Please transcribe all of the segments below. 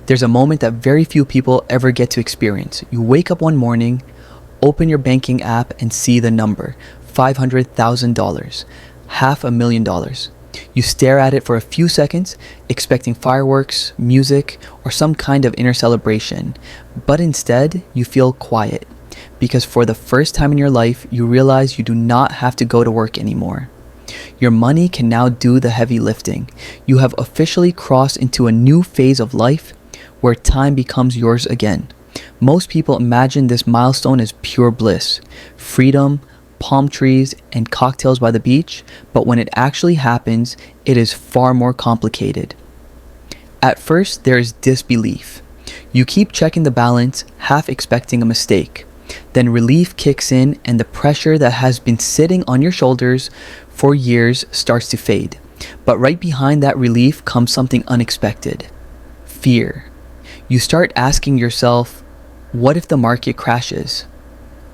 There's a moment that very few people ever get to experience. You wake up one morning, open your banking app, and see the number $500,000, $500,000. You stare at it for a few seconds, expecting fireworks, music, or some kind of inner celebration. But instead, you feel quiet, because for the first time in your life, you realize you do not have to go to work anymore. Your money can now do the heavy lifting. You have officially crossed into a new phase of life where time becomes yours again. Most people imagine this milestone as pure bliss, freedom, palm trees, and cocktails by the beach, but when it actually happens, it is far more complicated. At first, there is disbelief. You keep checking the balance, half expecting a mistake. Then relief kicks in, and the pressure that has been sitting on your shoulders for years starts to fade. But right behind that relief comes something unexpected: fear. You start asking yourself, what if the market crashes?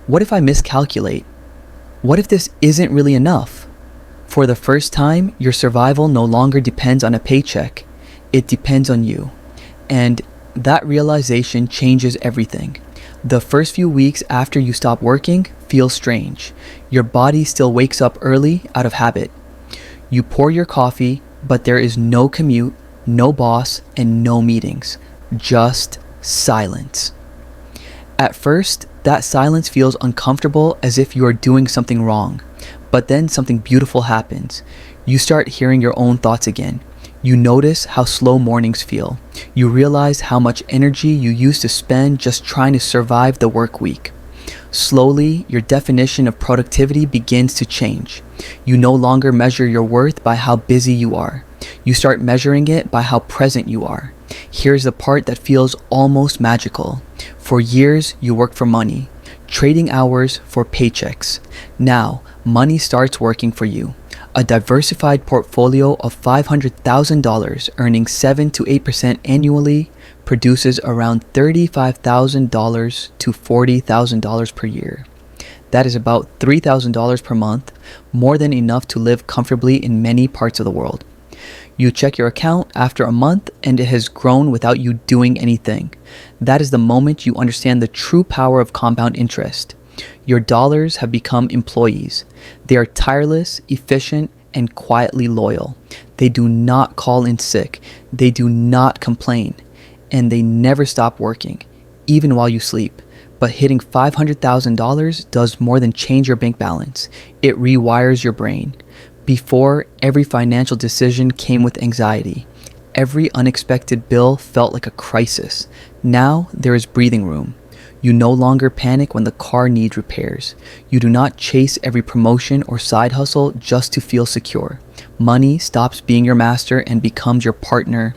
What if I miscalculate? What if this isn't really enough? For the first time, your survival no longer depends on a paycheck. It depends on you. And that realization changes everything. The first few weeks after you stop working feel strange. Your body still wakes up early out of habit. You pour your coffee, but there is no commute, no boss, and no meetings. Just silence. At first, that silence feels uncomfortable, as if you are doing something wrong. But then something beautiful happens. You start hearing your own thoughts again. You notice how slow mornings feel. You realize how much energy you used to spend just trying to survive the work week. Slowly, your definition of productivity begins to change. You no longer measure your worth by how busy you are. You start measuring it by how present you are. Here's the part that feels almost magical. For years, you worked for money, trading hours for paychecks. Now, money starts working for you. A diversified portfolio of $500,000 earning 7 to 8% annually produces around $35,000 to $40,000 per year. That is about $3,000 per month, more than enough to live comfortably in many parts of the world. You check your account after a month and it has grown without you doing anything. That is the moment you understand the true power of compound interest. Your dollars have become employees. They are tireless, efficient, and quietly loyal. They do not call in sick. They do not complain. And they never stop working, even while you sleep. But hitting $500,000 does more than change your bank balance. It rewires your brain. Before, every financial decision came with anxiety. Every unexpected bill felt like a crisis. Now, there is breathing room. You no longer panic when the car needs repairs. You do not chase every promotion or side hustle just to feel secure. Money stops being your master and becomes your partner.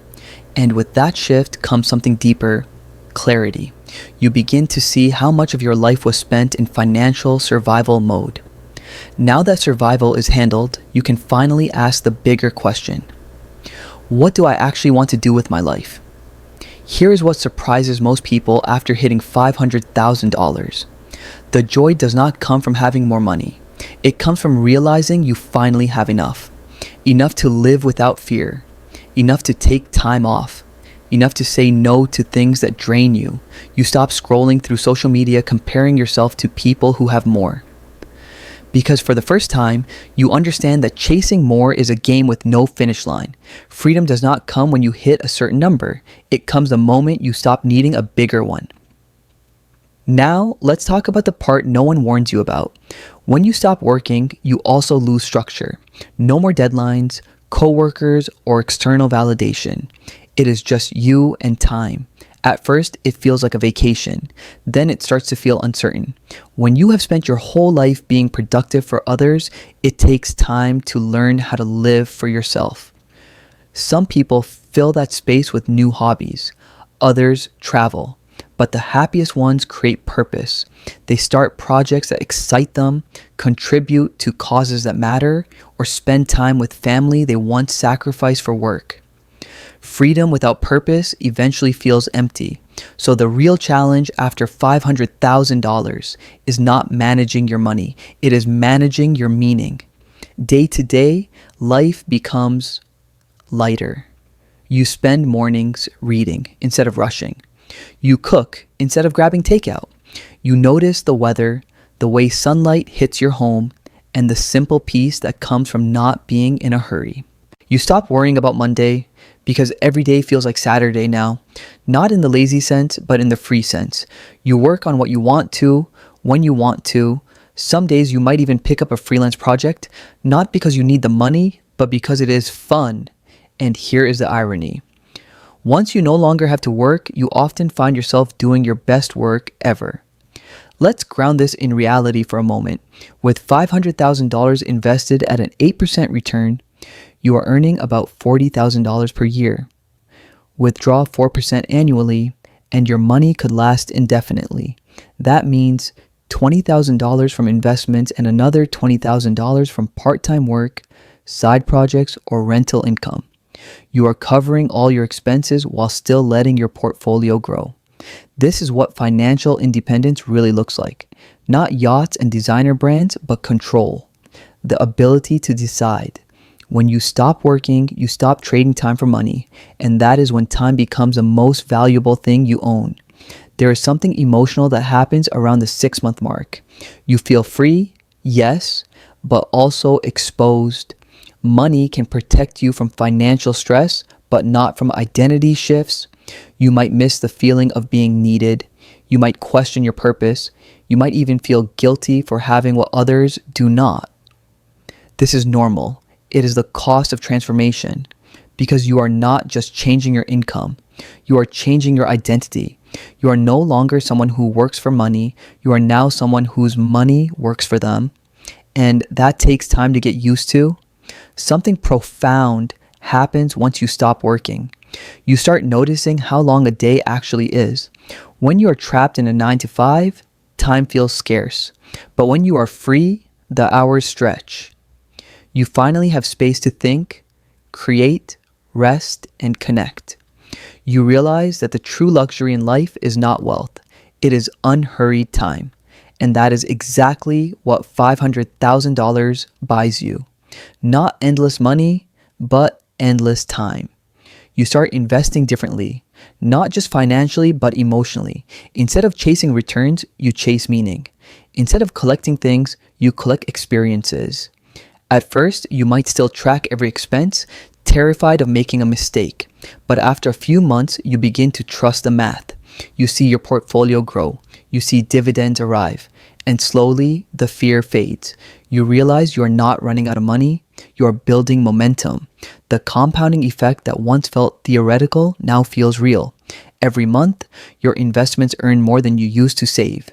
And with that shift comes something deeper: clarity. You begin to see how much of your life was spent in financial survival mode. Now that survival is handled, you can finally ask the bigger question: what do I actually want to do with my life? Here is what surprises most people after hitting $500,000. The joy does not come from having more money. It comes from realizing you finally have enough. Enough to live without fear. Enough to take time off. Enough to say no to things that drain you. You stop scrolling through social media comparing yourself to people who have more. Because for the first time, you understand that chasing more is a game with no finish line. Freedom does not come when you hit a certain number. It comes the moment you stop needing a bigger one. Now, let's talk about the part no one warns you about. When you stop working, you also lose structure. No more deadlines, coworkers, or external validation. It is just you and time. At first, it feels like a vacation. Then it starts to feel uncertain. When you have spent your whole life being productive for others, it takes time to learn how to live for yourself. Some people fill that space with new hobbies. Others travel. But the happiest ones create purpose. They start projects that excite them, contribute to causes that matter, or spend time with family they once sacrificed for work. Freedom without purpose eventually feels empty. So the real challenge after $500,000 is not managing your money. It is managing your meaning. Day to day, life becomes lighter. You spend mornings reading instead of rushing. You cook instead of grabbing takeout. You notice the weather, the way sunlight hits your home, and the simple peace that comes from not being in a hurry. You stop worrying about Monday because every day feels like Saturday now, not in the lazy sense, but in the free sense. You work on what you want to, when you want to. Some days you might even pick up a freelance project, not because you need the money, but because it is fun. And here is the irony. Once you no longer have to work, you often find yourself doing your best work ever. Let's ground this in reality for a moment. With $500,000 invested at an 8% return, you are earning about $40,000 per year. Withdraw 4% annually, and your money could last indefinitely. That means $20,000 from investments and another $20,000 from part-time work, side projects, or rental income. You are covering all your expenses while still letting your portfolio grow. This is what financial independence really looks like. Not yachts and designer brands, but control. The ability to decide. When you stop working, you stop trading time for money, and that is when time becomes the most valuable thing you own. There is something emotional that happens around the 6-month mark. You feel free, yes, but also exposed. Money can protect you from financial stress, but not from identity shifts. You might miss the feeling of being needed. You might question your purpose. You might even feel guilty for having what others do not. This is normal. It is the cost of transformation, because you are not just changing your income. You are changing your identity. You are no longer someone who works for money. You are now someone whose money works for them. And that takes time to get used to. Something profound happens once you stop working. You start noticing how long a day actually is. When you are trapped in a 9 to 5, time feels scarce. But when you are free, the hours stretch. You finally have space to think, create, rest, and connect. You realize that the true luxury in life is not wealth. It is unhurried time. And that is exactly what $500,000 buys you. Not endless money, but endless time. You start investing differently, not just financially, but emotionally. Instead of chasing returns, you chase meaning. Instead of collecting things, you collect experiences. At first, you might still track every expense, terrified of making a mistake. But after a few months, you begin to trust the math. You see your portfolio grow. You see dividends arrive. And slowly, the fear fades. You realize you are not running out of money. You are building momentum. The compounding effect that once felt theoretical now feels real. Every month, your investments earn more than you used to save.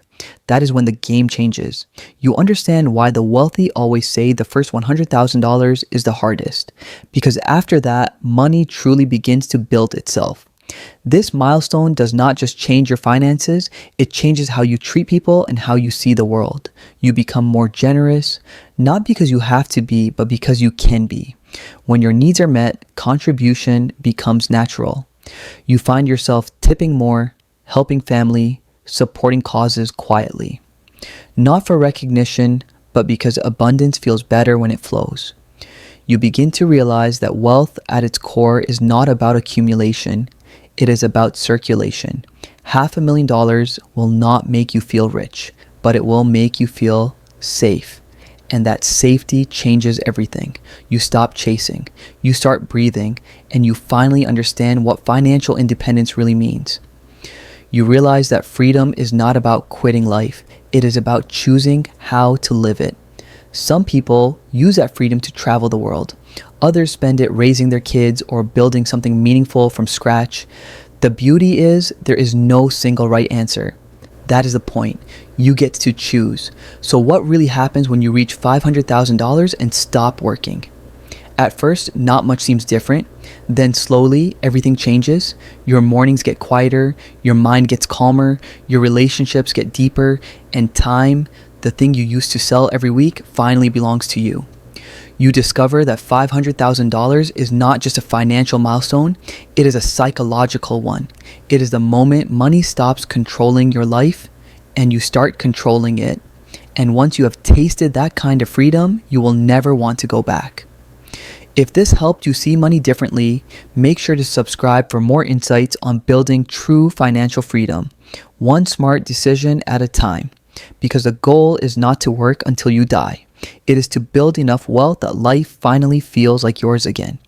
That is when the game changes. You understand why the wealthy always say the first $100,000 is the hardest. Because after that, money truly begins to build itself. This milestone does not just change your finances, it changes how you treat people and how you see the world. You become more generous, not because you have to be, but because you can be. When your needs are met, contribution becomes natural. You find yourself tipping more, helping family, supporting causes quietly. Not for recognition, but because abundance feels better when it flows. You begin to realize that wealth at its core is not about accumulation. It is about circulation. $500,000 will not make you feel rich, but it will make you feel safe. And that safety changes everything. You stop chasing, you start breathing, and you finally understand what financial independence really means. You realize that freedom is not about quitting life. It is about choosing how to live it. Some people use that freedom to travel the world. Others spend it raising their kids or building something meaningful from scratch. The beauty is there is no single right answer. That is the point. You get to choose. So what really happens when you reach $500,000 and stop working? At first, not much seems different. Then slowly, everything changes. Your mornings get quieter, your mind gets calmer, your relationships get deeper, and time, the thing you used to sell every week, finally belongs to you. You discover that $500,000 is not just a financial milestone, it is a psychological one. It is the moment money stops controlling your life and you start controlling it. And once you have tasted that kind of freedom, you will never want to go back. If this helped you see money differently, make sure to subscribe for more insights on building true financial freedom, one smart decision at a time. Because the goal is not to work until you die. It is to build enough wealth that life finally feels like yours again.